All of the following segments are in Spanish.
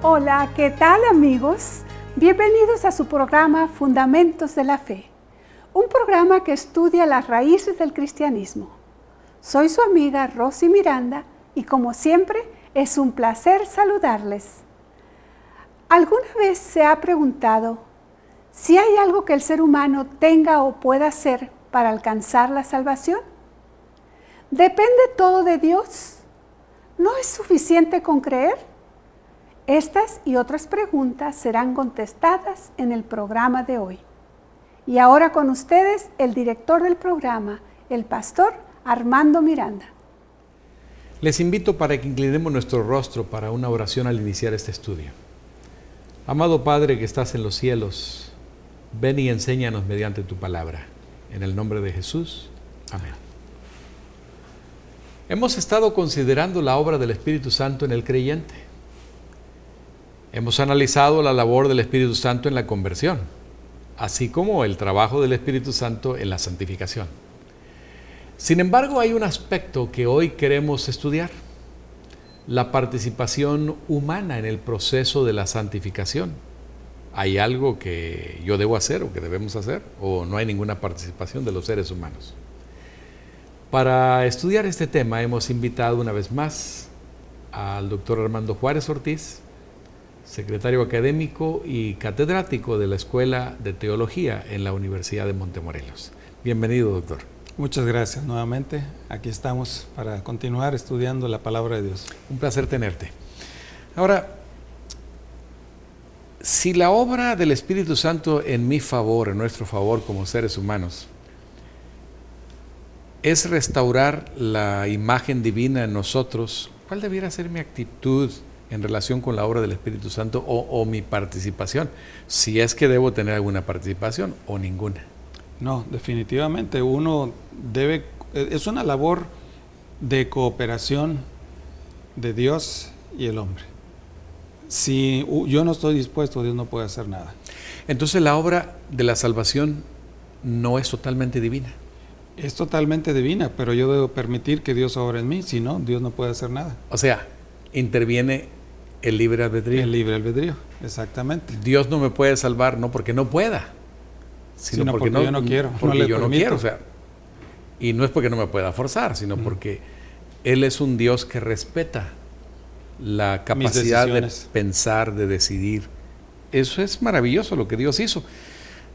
Hola, ¿qué tal amigos? Bienvenidos a su programa Fundamentos de la Fe, un programa que estudia las raíces del cristianismo. Soy su amiga Rosy Miranda y como siempre es un placer saludarles. ¿Alguna vez se ha preguntado si hay algo que el ser humano tenga o pueda hacer para alcanzar la salvación? ¿Depende todo de Dios? ¿No es suficiente con creer? Estas y otras preguntas serán contestadas en el programa de hoy. Y ahora con ustedes el director del programa, el pastor Armando Miranda. Les invito para que inclinemos nuestro rostro para una oración al iniciar este estudio. Amado Padre que estás en los cielos, ven y enséñanos mediante tu palabra. En el nombre de Jesús. Amén. Hemos estado considerando la obra del Espíritu Santo en el creyente. Hemos analizado la labor del Espíritu Santo en la conversión, así como el trabajo del Espíritu Santo en la santificación. Sin embargo, hay un aspecto que hoy queremos estudiar: la participación humana en el proceso de la santificación. ¿Hay algo que yo debo hacer o que debemos hacer? ¿O no hay ninguna participación de los seres humanos? Para estudiar este tema hemos invitado una vez más al doctor Armando Juárez Ortiz, secretario académico y catedrático de la Escuela de Teología en la Universidad de Montemorelos. Bienvenido, doctor. Muchas gracias nuevamente. Aquí estamos para continuar estudiando la palabra de Dios. Un placer tenerte. Ahora, si la obra del Espíritu Santo en mi favor, en nuestro favor como seres humanos, es restaurar la imagen divina en nosotros, ¿cuál debiera ser mi actitud en relación con la obra del Espíritu Santo o mi participación? Si es que debo tener alguna participación o ninguna. No, definitivamente uno debe, es una labor de cooperación de Dios y el hombre. Si yo no estoy dispuesto, Dios no puede hacer nada. Entonces la obra de la salvación no es totalmente divina. Es totalmente divina, pero yo debo permitir que Dios obre en mí, si no, Dios no puede hacer nada. O sea, interviene el libre albedrío. El libre albedrío, exactamente. Dios no me puede salvar no porque no pueda, sino porque yo no quiero. Porque yo no quiero, o sea, y no es porque no me pueda forzar, sino porque Él es un Dios que respeta la capacidad de pensar, de decidir. Eso es maravilloso lo que Dios hizo.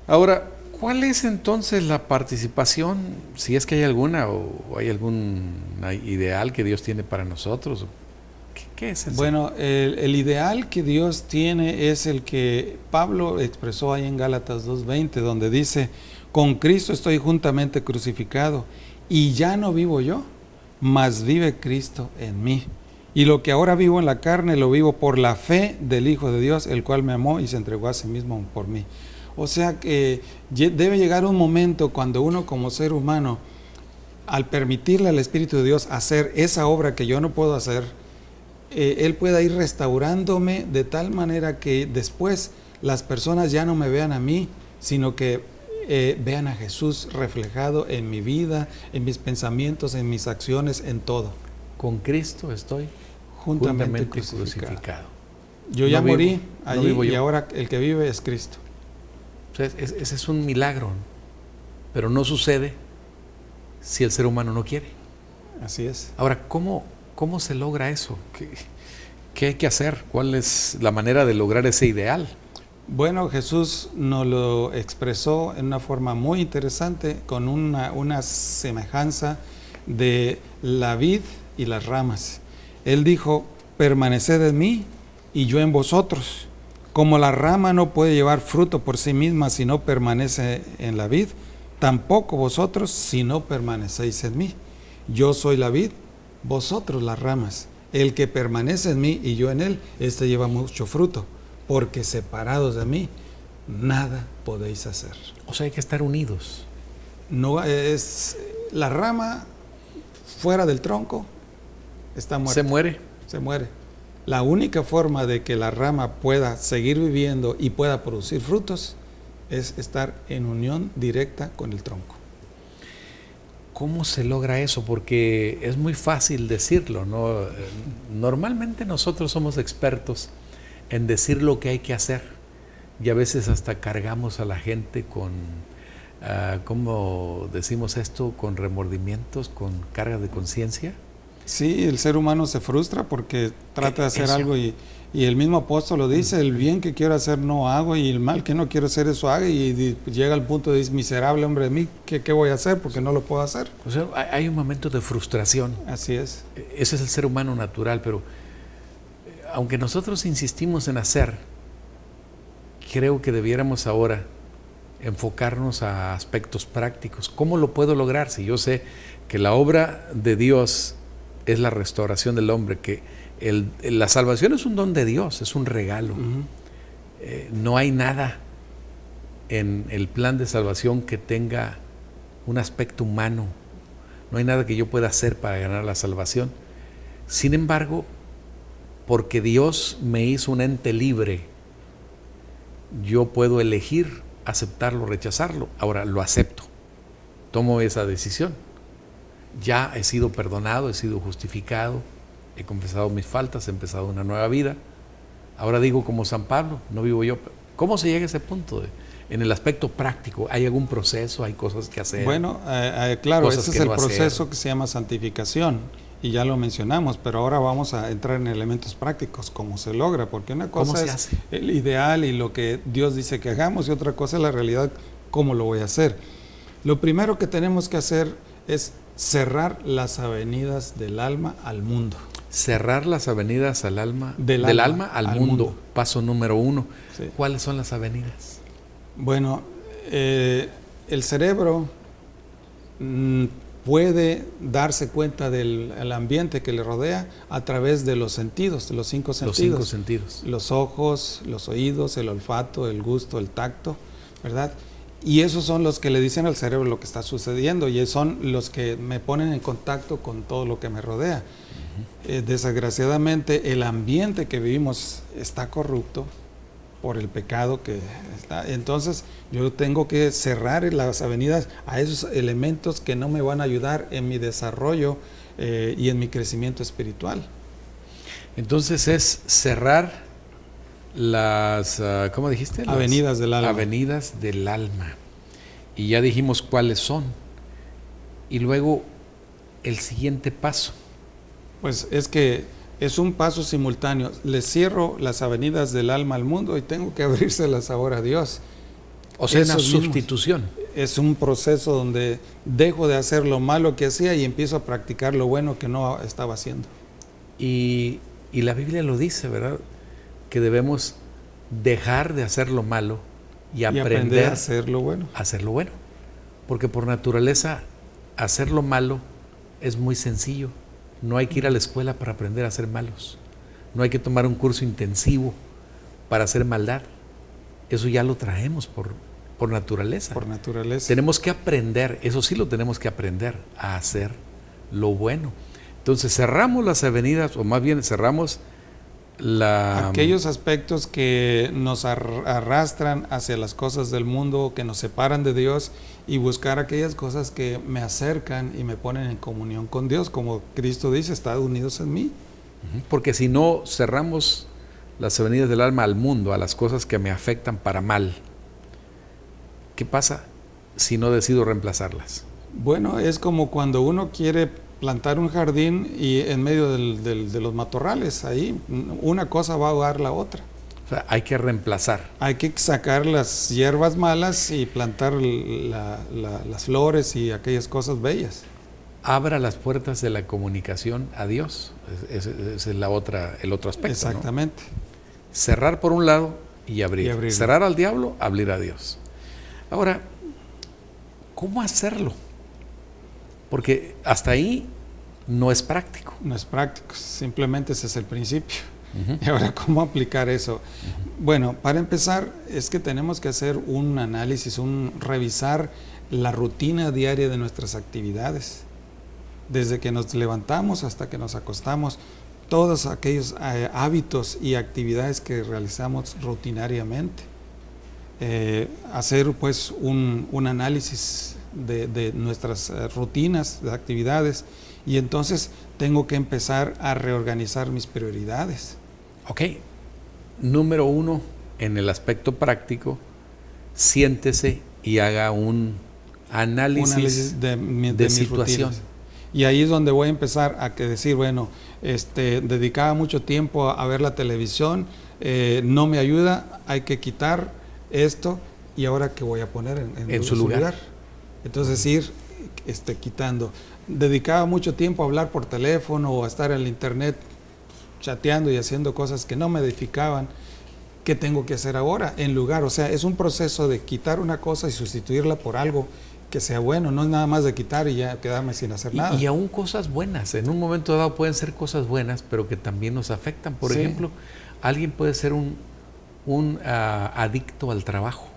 Ahora, ¿cuál es entonces la participación, si es que hay alguna, o hay algún ideal que Dios tiene para nosotros? ¿Qué es eso? Bueno, el ideal que Dios tiene es el que Pablo expresó ahí en Gálatas 2:20, donde dice: con Cristo estoy juntamente crucificado, y ya no vivo yo, mas vive Cristo en mí. Y lo que ahora vivo en la carne, lo vivo por la fe del Hijo de Dios, el cual me amó y se entregó a sí mismo por mí. O sea que debe llegar un momento cuando uno como ser humano, al permitirle al Espíritu de Dios hacer esa obra que yo no puedo hacer, Él pueda ir restaurándome de tal manera que después las personas ya no me vean a mí, sino que vean a Jesús reflejado en mi vida, en mis pensamientos, en mis acciones, en todo. Con Cristo estoy juntamente crucificado. Yo ya morí allí y ahora el que vive es Cristo. Entonces, ese es un milagro, pero no sucede si el ser humano no quiere. Así es. Ahora, ¿cómo se logra eso? ¿Qué hay que hacer? ¿Cuál es la manera de lograr ese ideal? Bueno, Jesús nos lo expresó en una forma muy interesante, con una semejanza de la vid y las ramas. Él dijo: permaneced en mí y yo en vosotros. Como la rama no puede llevar fruto por sí misma si no permanece en la vid, tampoco vosotros si no permanecéis en mí. Yo soy la vid, vosotros las ramas. El que permanece en mí y yo en él, este lleva mucho fruto, porque separados de mí, nada podéis hacer. O sea, hay que estar unidos. No es la rama fuera del tronco, está muerta. Se muere. La única forma de que la rama pueda seguir viviendo y pueda producir frutos es estar en unión directa con el tronco. ¿Cómo se logra eso? Porque es muy fácil decirlo, ¿no? Normalmente nosotros somos expertos en decir lo que hay que hacer. Y a veces hasta cargamos a la gente con, ¿cómo decimos esto? Con remordimientos, con carga de conciencia. Sí, el ser humano se frustra porque trata de hacer eso. algo y el mismo apóstol lo dice, el bien que quiero hacer no hago y el mal que no quiero hacer eso hago y llega al punto de decir, miserable hombre de mí, ¿qué voy a hacer? Porque no lo puedo hacer. O sea, hay un momento de frustración. Así es. Ese es el ser humano natural, pero aunque nosotros insistimos en hacer, creo que debiéramos ahora enfocarnos a aspectos prácticos. ¿Cómo lo puedo lograr? Si yo sé que la obra de Dios es la restauración del hombre, que la salvación es un don de Dios, es un regalo. No hay nada en el plan de salvación que tenga un aspecto humano. No hay nada que yo pueda hacer para ganar la salvación. Sin embargo, porque Dios me hizo un ente libre, yo puedo elegir aceptarlo o rechazarlo. Ahora lo acepto, tomo esa decisión. Ya he sido perdonado, he sido justificado, he confesado mis faltas, he empezado una nueva vida. Ahora digo como San Pablo, no vivo yo. ¿Cómo se llega a ese punto? En el aspecto práctico, ¿hay algún proceso? ¿Hay cosas que hacer? Bueno, claro, ese es el proceso que se llama santificación y ya lo mencionamos, pero ahora vamos a entrar en elementos prácticos, cómo se logra, porque una cosa es el ideal y lo que Dios dice que hagamos y otra cosa es la realidad, cómo lo voy a hacer. Lo primero que tenemos que hacer es cerrar las avenidas del alma al mundo. Cerrar las avenidas al alma, del alma al mundo. Paso número 1. Sí. ¿Cuáles son las avenidas? Bueno, el cerebro puede darse cuenta del ambiente que le rodea a través de los sentidos, de los 5 sentidos. Los 5 sentidos. Los ojos, los oídos, el olfato, el gusto, el tacto, ¿verdad? Y esos son los que le dicen al cerebro lo que está sucediendo y son los que me ponen en contacto con todo lo que me rodea. Desgraciadamente el ambiente que vivimos está corrupto por el pecado que está. Entonces yo tengo que cerrar las avenidas a esos elementos que no me van a ayudar en mi desarrollo y en mi crecimiento espiritual. Entonces es cerrar las, ¿cómo dijiste? Avenidas del alma. Avenidas del alma. Y ya dijimos cuáles son. Y luego el siguiente paso. Pues es que es un paso simultáneo. Le cierro las avenidas del alma al mundo y tengo que abrírselas ahora a Dios. O sea, es una sustitución. Es un proceso donde dejo de hacer lo malo que hacía y empiezo a practicar lo bueno que no estaba haciendo. Y la Biblia lo dice, ¿verdad? Que debemos dejar de hacer lo malo y aprender a hacer lo bueno. A hacer lo bueno. Porque por naturaleza, hacer lo malo es muy sencillo. No hay que ir a la escuela para aprender a ser malos. No hay que tomar un curso intensivo para hacer maldad. Eso ya lo traemos por naturaleza. Por naturaleza. Tenemos que aprender, eso sí lo tenemos que aprender, a hacer lo bueno. Entonces cerramos las avenidas, o más bien cerramos aquellos aspectos que nos arrastran hacia las cosas del mundo, que nos separan de Dios, y buscar aquellas cosas que me acercan y me ponen en comunión con Dios, como Cristo dice, estad unidos en mí. Porque si no cerramos las avenidas del alma al mundo, a las cosas que me afectan para mal, ¿qué pasa si no decido reemplazarlas? Bueno, es como cuando uno quiere plantar un jardín y en medio de los matorrales, ahí una cosa va a ahogar la otra. O sea, hay que reemplazar. Hay que sacar las hierbas malas y plantar las flores y aquellas cosas bellas. Abra las puertas de la comunicación a Dios. Ese es el otro aspecto. Exactamente. ¿No? Cerrar por un lado y abrir. Cerrar al diablo, abrir a Dios. Ahora, ¿cómo hacerlo? Porque hasta ahí no es práctico. No es práctico, simplemente ese es el principio. Y ahora, ¿cómo aplicar eso? Bueno, para empezar, es que tenemos que hacer un análisis, revisar la rutina diaria de nuestras actividades. Desde que nos levantamos hasta que nos acostamos, todos aquellos hábitos y actividades que realizamos rutinariamente. Hacer pues un análisis de nuestras rutinas, de actividades, y entonces tengo que empezar a reorganizar mis prioridades. Ok, número uno, en el aspecto práctico, siéntese y haga un análisis de mis situación. Rutinas. Y ahí es donde voy a empezar a decir, bueno, dedicaba mucho tiempo a ver la televisión, no me ayuda, hay que quitar esto, y ahora ¿qué voy a poner en su lugar? Entonces ir quitando. Dedicaba mucho tiempo a hablar por teléfono o a estar en el internet chateando y haciendo cosas que no me edificaban. ¿Qué tengo que hacer ahora? En lugar, o sea, es un proceso de quitar una cosa y sustituirla por algo que sea bueno, no es nada más de quitar y ya quedarme sin hacer nada. Y aún cosas buenas, en un momento dado pueden ser cosas buenas, pero que también nos afectan. Por ejemplo, alguien puede ser un adicto al trabajo,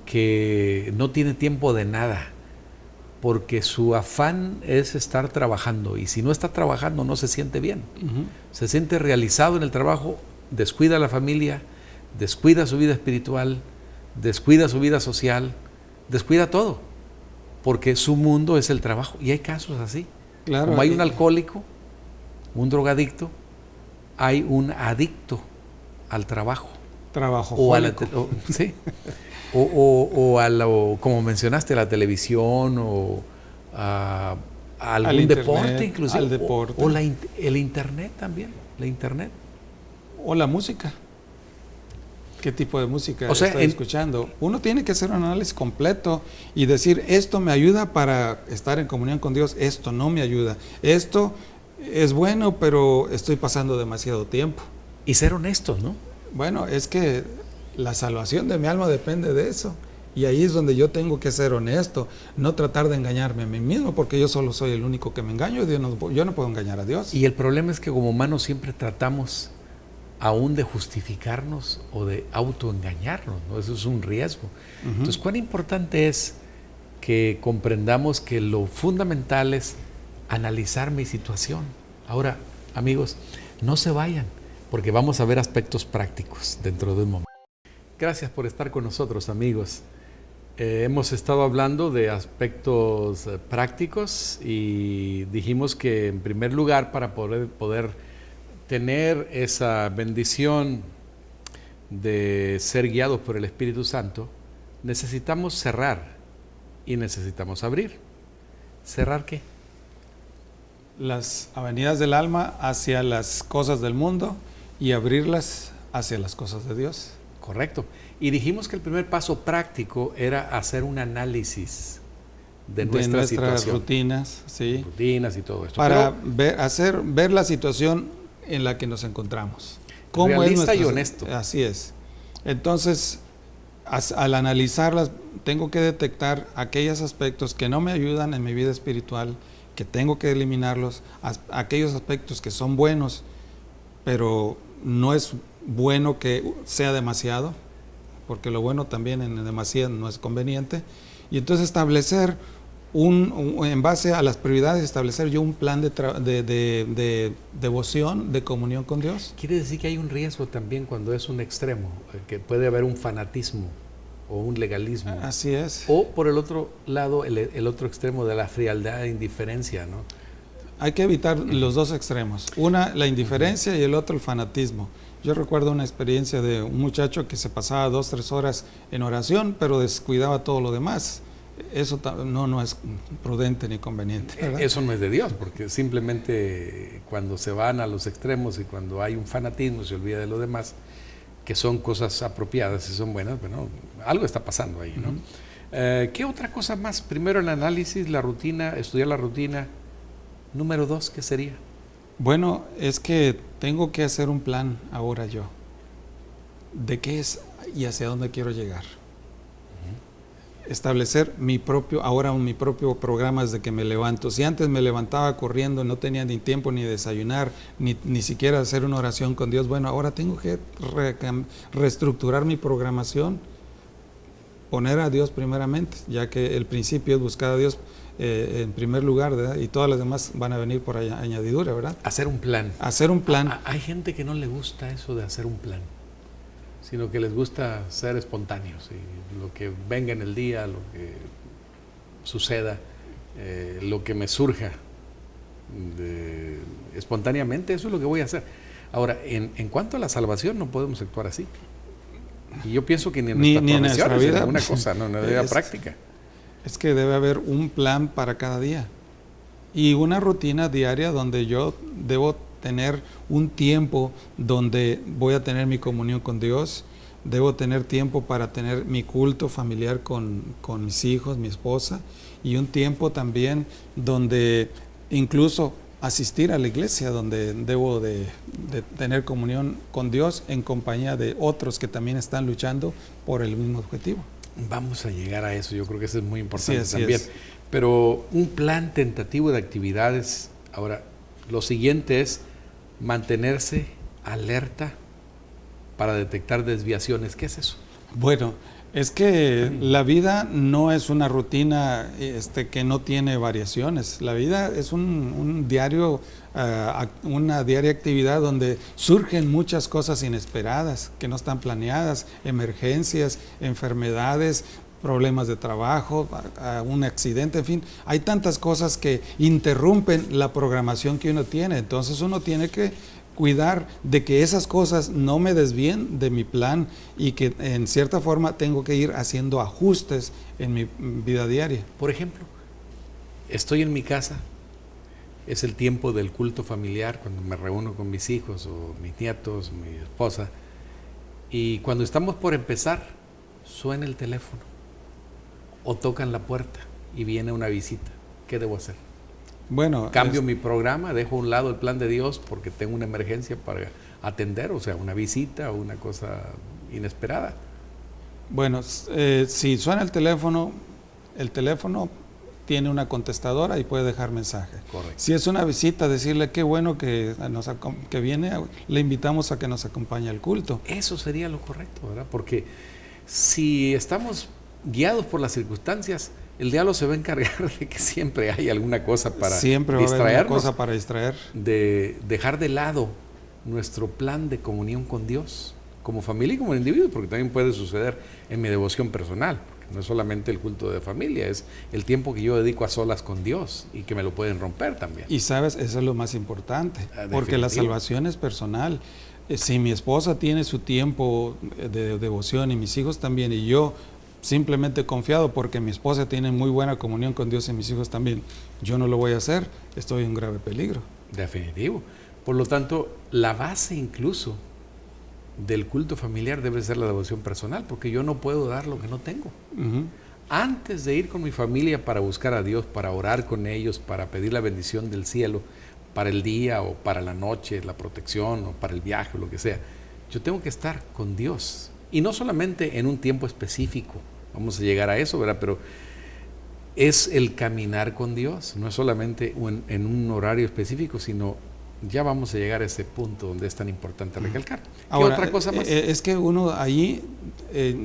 que no tiene tiempo de nada, porque su afán es estar trabajando, y si no está trabajando no se siente bien. Se siente realizado en el trabajo, descuida a la familia, descuida su vida espiritual, descuida su vida social, descuida todo, porque su mundo es el trabajo. Y hay casos así. Claro, como hay un alcohólico, un drogadicto, hay un adicto al trabajo. O a la sí. o a lo, como mencionaste, a la televisión, o a algún internet, deporte inclusive. Al deporte. O el internet también, la internet. O la música. ¿Qué tipo de música está escuchando? Uno tiene que hacer un análisis completo y decir, esto me ayuda para estar en comunión con Dios, esto no me ayuda. Esto es bueno, pero estoy pasando demasiado tiempo. Y ser honestos, ¿no? Bueno, es que la salvación de mi alma depende de eso. Y ahí es donde yo tengo que ser honesto, no tratar de engañarme a mí mismo, porque yo solo soy el único que me engaño, yo no puedo engañar a Dios. Y el problema es que como humanos siempre tratamos aún de justificarnos o de autoengañarnos, ¿no? Eso es un riesgo. Entonces, ¿cuán importante es que comprendamos que lo fundamental es analizar mi situación? Ahora, amigos, no se vayan, porque vamos a ver aspectos prácticos dentro de un momento. Gracias por estar con nosotros, amigos. Hemos estado hablando de aspectos prácticos y dijimos que en primer lugar, para poder tener esa bendición de ser guiados por el Espíritu Santo, necesitamos cerrar y necesitamos abrir. ¿Cerrar qué? Las avenidas del alma hacia las cosas del mundo y abrirlas hacia las cosas de Dios. Correcto. Y dijimos que el primer paso práctico era hacer un análisis de nuestras situación. Rutinas, sí. Rutinas y todo esto. Para ver la situación en la que nos encontramos. ¿Cómo realista y honesto. Así es. Entonces, al analizarlas, tengo que detectar aquellos aspectos que no me ayudan en mi vida espiritual, que tengo que eliminarlos, aquellos aspectos que son buenos, pero no es bueno que sea demasiado, porque lo bueno también en demasiado no es conveniente, y entonces establecer en base a las prioridades, establecer yo un plan de devoción, de comunión con Dios. Quiere decir que hay un riesgo también cuando es un extremo, que puede haber un fanatismo o un legalismo. Así es. O por el otro lado, el otro extremo de la frialdad e indiferencia, ¿no? Hay que evitar los dos extremos. Una, la indiferencia, y el otro, el fanatismo. Yo recuerdo una experiencia de un muchacho que se pasaba 2-3 horas en oración, pero descuidaba todo lo demás. Eso no es prudente ni conveniente, ¿verdad? Eso no es de Dios, porque simplemente cuando se van a los extremos y cuando hay un fanatismo se olvida de lo demás, que son cosas apropiadas y son buenas, bueno, algo está pasando ahí, ¿no? ¿Qué otra cosa más? Primero el análisis, la rutina, estudiar la rutina. Número 2, ¿qué sería? Bueno, es que tengo que hacer un plan ahora yo, de qué es y hacia dónde quiero llegar. Establecer mi propio programa desde que me levanto. Si antes me levantaba corriendo, no tenía ni tiempo ni desayunar, ni siquiera hacer una oración con Dios, bueno, ahora tengo que reestructurar mi programación, poner a Dios primeramente, ya que el principio es buscar a Dios en primer lugar, ¿verdad? Y todas las demás van a venir por añadidura, ¿verdad? Hacer un plan. Hacer un plan. Hay gente que no le gusta eso de hacer un plan, sino que les gusta ser espontáneos y lo que venga en el día, lo que suceda, lo que me surja espontáneamente, eso es lo que voy a hacer. Ahora, en cuanto a la salvación, no podemos actuar así. Y yo pienso que ni en nuestra profesiones, vida, en ninguna cosa, no, en la vida práctica. Es que debe haber un plan para cada día y una rutina diaria donde yo debo tener un tiempo donde voy a tener mi comunión con Dios, debo tener tiempo para tener mi culto familiar con mis hijos, mi esposa, y un tiempo también donde incluso asistir a la iglesia, donde debo de tener comunión con Dios en compañía de otros que también están luchando por el mismo objetivo. Vamos a llegar a eso, yo creo que eso es muy importante Sí, también. es. Pero un plan tentativo de actividades. Ahora, lo siguiente es mantenerse alerta para detectar desviaciones. ¿Qué es eso? Bueno, es que la vida no es una rutina que no tiene variaciones. La vida es un diario, una diaria actividad donde surgen muchas cosas inesperadas que no están planeadas, emergencias, enfermedades, problemas de trabajo, un accidente, en fin, hay tantas cosas que interrumpen la programación que uno tiene. Entonces uno tiene que cuidar de que esas cosas no me desvíen de mi plan y que en cierta forma tengo que ir haciendo ajustes en mi vida diaria. Por ejemplo, estoy en mi casa, es el tiempo del culto familiar, cuando me reúno con mis hijos o mis nietos, mi esposa, y cuando estamos por empezar, suena el teléfono o tocan la puerta y viene una visita. ¿Qué debo hacer? Bueno, cambio mi programa, dejo a un lado el plan de Dios porque tengo una emergencia para atender, o sea, una visita o una cosa inesperada. Bueno, si suena el teléfono tiene una contestadora y puede dejar mensaje. Correcto. Si es una visita, decirle qué bueno que viene, le invitamos a que nos acompañe al culto. Eso sería lo correcto, ¿verdad? Porque si estamos guiados por las circunstancias, el diablo se va a encargar de que siempre hay alguna cosa para siempre va a haber una cosa para distraer. De dejar de lado nuestro plan de comunión con Dios, como familia y como individuo, porque también puede suceder en mi devoción personal. No es solamente el culto de familia, es el tiempo que yo dedico a solas con Dios y que me lo pueden romper también. Y sabes, eso es lo más importante, porque la salvación es personal. Si mi esposa tiene su tiempo de devoción y mis hijos también, y yo simplemente confiado porque mi esposa tiene muy buena comunión con Dios y mis hijos también, yo no lo voy a hacer, estoy en grave peligro. Definitivo. Por lo tanto, la base incluso del culto familiar debe ser la devoción personal, porque yo no puedo dar lo que no tengo. Antes de ir con mi familia para buscar a Dios, para orar con ellos, para pedir la bendición del cielo, para el día o para la noche, la protección o para el viaje o lo que sea, yo tengo que estar con Dios. Y no solamente en un tiempo específico, vamos a llegar a eso, ¿verdad? Pero es el caminar con Dios, no es solamente en un horario específico, sino ya vamos a llegar a ese punto donde es tan importante recalcar. Ahora, ¿qué otra cosa más? Es que uno allí,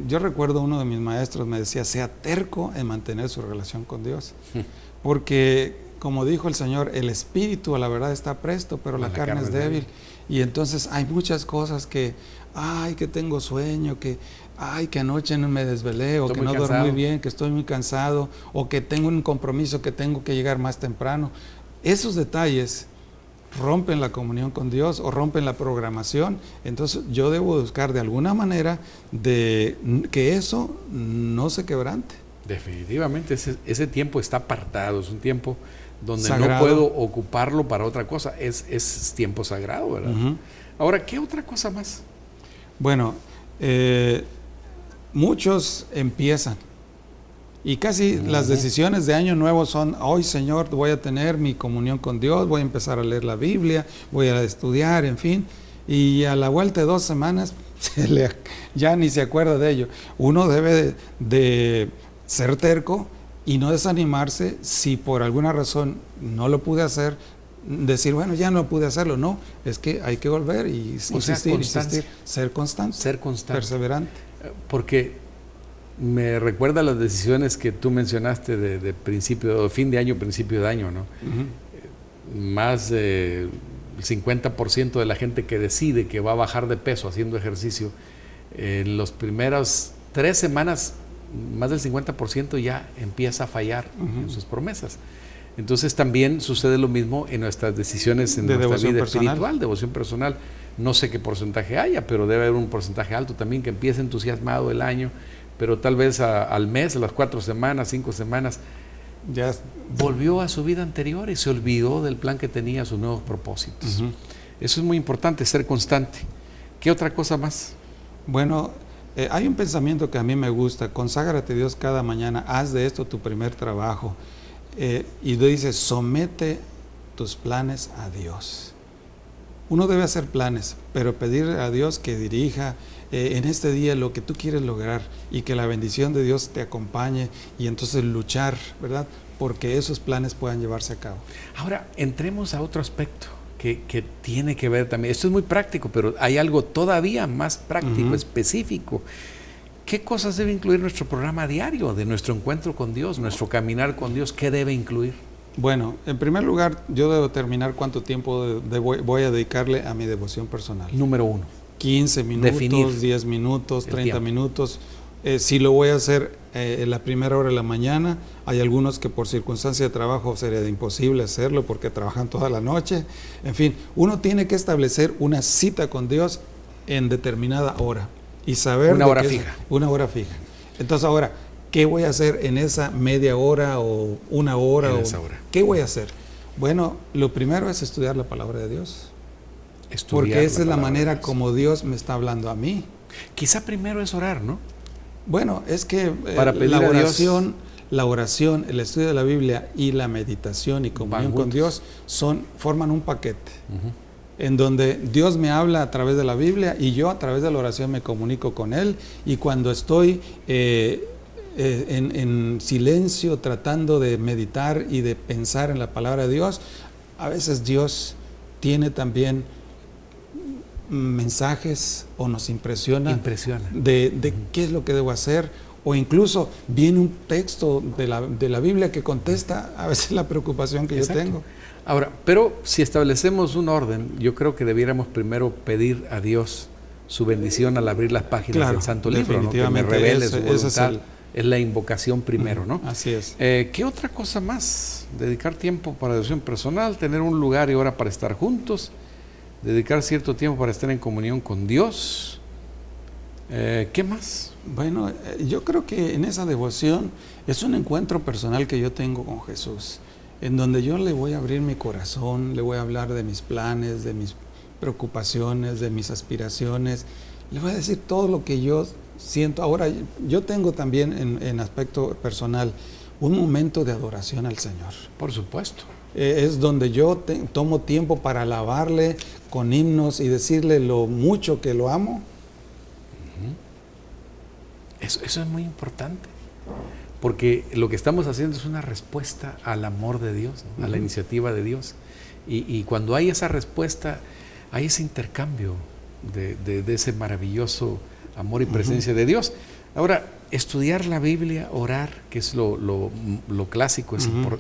yo recuerdo uno de mis maestros me decía, sea terco en mantener su relación con Dios, porque como dijo el Señor, el espíritu a la verdad está presto, pero la carne es débil. Y entonces hay muchas cosas que tengo sueño, que anoche no me desvelé, o que no dormí bien, que estoy muy cansado, o que tengo un compromiso que tengo que llegar más temprano. Esos detalles rompen la comunión con Dios o rompen la programación. Entonces yo debo buscar de alguna manera de que eso no se quebrante. Definitivamente ese tiempo está apartado, es un tiempo donde sagrado. No puedo ocuparlo para otra cosa, es tiempo sagrado, ¿verdad? Ahora, ¿qué otra cosa más? Bueno, muchos empiezan y casi las decisiones de año nuevo son, hoy Señor voy a tener mi comunión con Dios, voy a empezar a leer la Biblia, voy a estudiar, en fin, y a la vuelta de 2 semanas ya ni se acuerda de ello. Uno debe de ser terco y no desanimarse si por alguna razón no lo pude hacer, decir, bueno, ya no pude hacerlo. No, es que hay que volver y insistir, ser constante, perseverante. Porque me recuerda las decisiones que tú mencionaste de fin de año, principio de año, ¿no? Más del 50% de la gente que decide que va a bajar de peso haciendo ejercicio, en las primeras 3 semanas, más del 50% ya empieza a fallar en sus promesas. Entonces también sucede lo mismo en nuestras decisiones en nuestra vida espiritual, devoción personal. No sé qué porcentaje haya, pero debe haber un porcentaje alto también que empiece entusiasmado el año, pero tal vez al mes, a las 4 semanas, 5 semanas, ya volvió a su vida anterior y se olvidó del plan que tenía, sus nuevos propósitos. Eso es muy importante, ser constante. ¿Qué otra cosa más? Bueno, hay un pensamiento que a mí me gusta: conságrate a Dios cada mañana, haz de esto tu primer trabajo. Y dice, somete tus planes a Dios. Uno debe hacer planes, pero pedir a Dios que dirija en este día lo que tú quieres lograr y que la bendición de Dios te acompañe, y entonces luchar, ¿verdad?, porque esos planes puedan llevarse a cabo. Ahora, entremos a otro aspecto que tiene que ver también. Esto es muy práctico, pero hay algo todavía más práctico, específico. ¿Qué cosas debe incluir nuestro programa diario de nuestro encuentro con Dios, nuestro caminar con Dios? ¿Qué debe incluir? Bueno, en primer lugar, yo debo determinar cuánto tiempo voy a dedicarle a mi devoción personal. Número 1. 15 minutos, definir 10 minutos, 30 tiempo. Minutos. Si lo voy a hacer en la primera hora de la mañana, hay algunos que por circunstancia de trabajo sería imposible hacerlo porque trabajan toda la noche. En fin, uno tiene que establecer una cita con Dios en determinada hora y saber una hora fija. Una hora fija. Entonces ahora, ¿qué voy a hacer en esa media hora o una hora? ¿Qué voy a hacer? Bueno, lo primero es estudiar la palabra de Dios. Porque esa es la manera como Dios me está hablando a mí. Quizá primero es orar, ¿no? Bueno, es que para pedir la oración, el estudio de la Biblia y la meditación y comunión con Dios forman un paquete. En donde Dios me habla a través de la Biblia y yo a través de la oración me comunico con Él, y cuando estoy en silencio tratando de meditar y de pensar en la palabra de Dios, a veces Dios tiene también mensajes o nos impresiona de qué es lo que debo hacer, o incluso viene un texto de la Biblia que contesta a veces la preocupación que yo tengo. Ahora, pero si establecemos un orden, yo creo que debiéramos primero pedir a Dios su bendición al abrir las páginas del Santo Libro, ¿no? Que me revele su voluntad. Es la invocación primero, ¿no? Así es. ¿Qué otra cosa más? Dedicar tiempo para devoción personal, tener un lugar y hora para estar juntos, dedicar cierto tiempo para estar en comunión con Dios. ¿Qué más? Bueno, yo creo que en esa devoción es un encuentro personal que yo tengo con Jesús, en donde yo le voy a abrir mi corazón, le voy a hablar de mis planes, de mis preocupaciones, de mis aspiraciones, le voy a decir todo lo que yo siento. Ahora, yo tengo también en aspecto personal un momento de adoración al Señor. Por supuesto. Es donde yo tomo tiempo para alabarle con himnos y decirle lo mucho que lo amo. Eso es muy importante, porque lo que estamos haciendo es una respuesta al amor de Dios, ¿no? A la iniciativa de Dios. Y cuando hay esa respuesta, hay ese intercambio de ese maravilloso amor y presencia de Dios. Ahora, estudiar la Biblia, orar, que es lo clásico,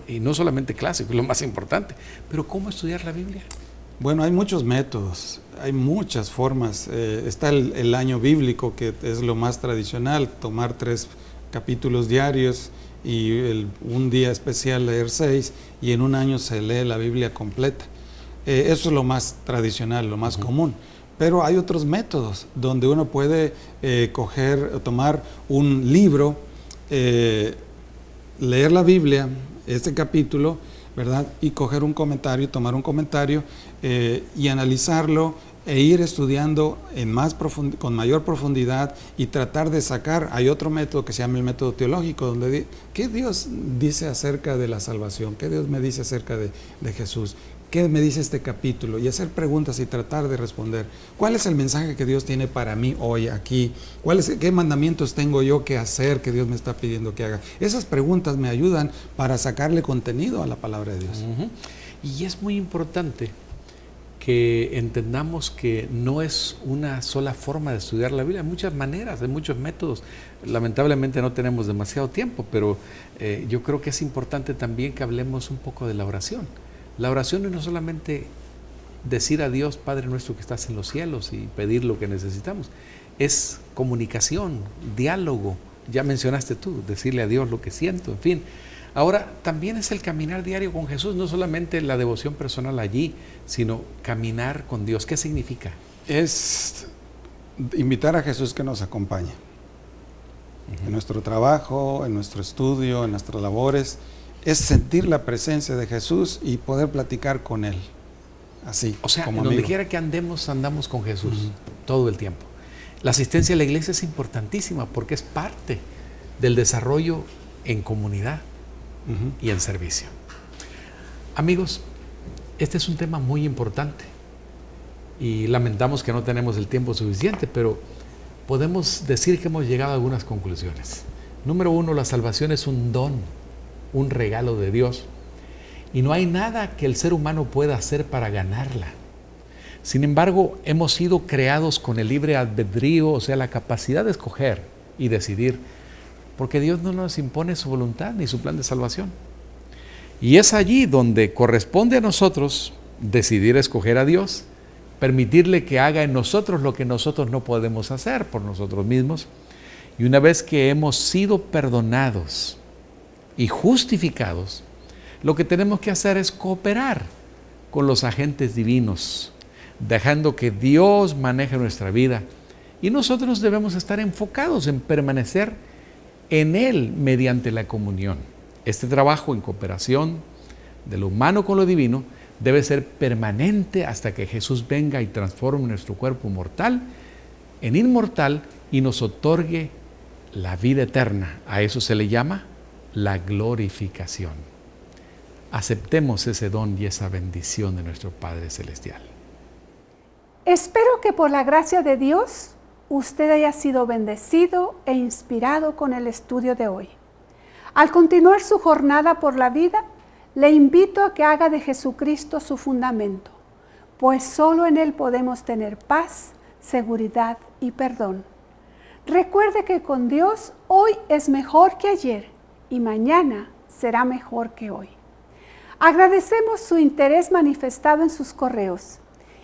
y no solamente clásico, es lo más importante. Pero ¿cómo estudiar la Biblia? Bueno, hay muchos métodos, hay muchas formas. Está el año bíblico, que es lo más tradicional, tomar 3 capítulos diarios y un día especial leer 6, y en un año se lee la Biblia completa. Eso es lo más tradicional, lo más común. Pero hay otros métodos donde uno puede tomar un libro, leer la Biblia, este capítulo, ¿verdad? Y coger un comentario, tomar un comentario y analizarlo e ir estudiando con mayor profundidad y tratar de sacar. Hay otro método que se llama el método teológico, donde ¿qué Dios dice acerca de la salvación? ¿Qué Dios me dice acerca de Jesús? ¿Qué me dice este capítulo? Y hacer preguntas y tratar de responder. ¿Cuál es el mensaje que Dios tiene para mí hoy aquí? ¿Qué mandamientos tengo yo que hacer que Dios me está pidiendo que haga? Esas preguntas me ayudan para sacarle contenido a la palabra de Dios. Y es muy importante que entendamos que no es una sola forma de estudiar la Biblia. Hay muchas maneras, hay muchos métodos. Lamentablemente no tenemos demasiado tiempo, pero yo creo que es importante también que hablemos un poco de la oración. La oración no es solamente decir a Dios, Padre nuestro que estás en los cielos, y pedir lo que necesitamos. Es comunicación, diálogo. Ya mencionaste tú, decirle a Dios lo que siento, en fin. Ahora, también es el caminar diario con Jesús, no solamente la devoción personal allí, sino caminar con Dios. ¿Qué significa? Es invitar a Jesús que nos acompañe. En nuestro trabajo, en nuestro estudio, en nuestras labores, es sentir la presencia de Jesús y poder platicar con Él. Así, O sea, como en donde amigo. quiera que andemos, andamos con Jesús todo el tiempo. La asistencia a la iglesia es importantísima porque es parte del desarrollo en comunidad y en servicio. Amigos, este es un tema muy importante y lamentamos que no tenemos el tiempo suficiente, pero podemos decir que hemos llegado a algunas conclusiones. Número 1, la salvación es un don, un regalo de Dios, y no hay nada que el ser humano pueda hacer para ganarla. Sin embargo, hemos sido creados con el libre albedrío, o sea, la capacidad de escoger y decidir, porque Dios no nos impone su voluntad ni su plan de salvación. Y es allí donde corresponde a nosotros decidir escoger a Dios, permitirle que haga en nosotros lo que nosotros no podemos hacer por nosotros mismos. Y una vez que hemos sido perdonados y justificados, lo que tenemos que hacer es cooperar con los agentes divinos, dejando que Dios maneje nuestra vida. Y nosotros debemos estar enfocados en permanecer en Él mediante la comunión. Este trabajo en cooperación de lo humano con lo divino debe ser permanente hasta que Jesús venga y transforme nuestro cuerpo mortal en inmortal y nos otorgue la vida eterna. A eso se le llama la glorificación. Aceptemos ese don y esa bendición de nuestro Padre Celestial. Espero que por la gracia de Dios usted haya sido bendecido e inspirado con el estudio de hoy. Al continuar su jornada por la vida, le invito a que haga de Jesucristo su fundamento, pues solo en Él podemos tener paz, seguridad y perdón. Recuerde que con Dios hoy es mejor que ayer y mañana será mejor que hoy. Agradecemos su interés manifestado en sus correos.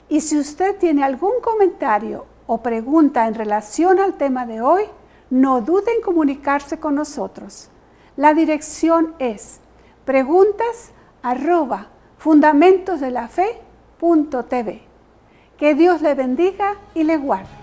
Y si usted tiene algún comentario o pregunta en relación al tema de hoy, no dude en comunicarse con nosotros. La dirección es preguntas@fundamentosdelafe.tv. Que Dios le bendiga y le guarde.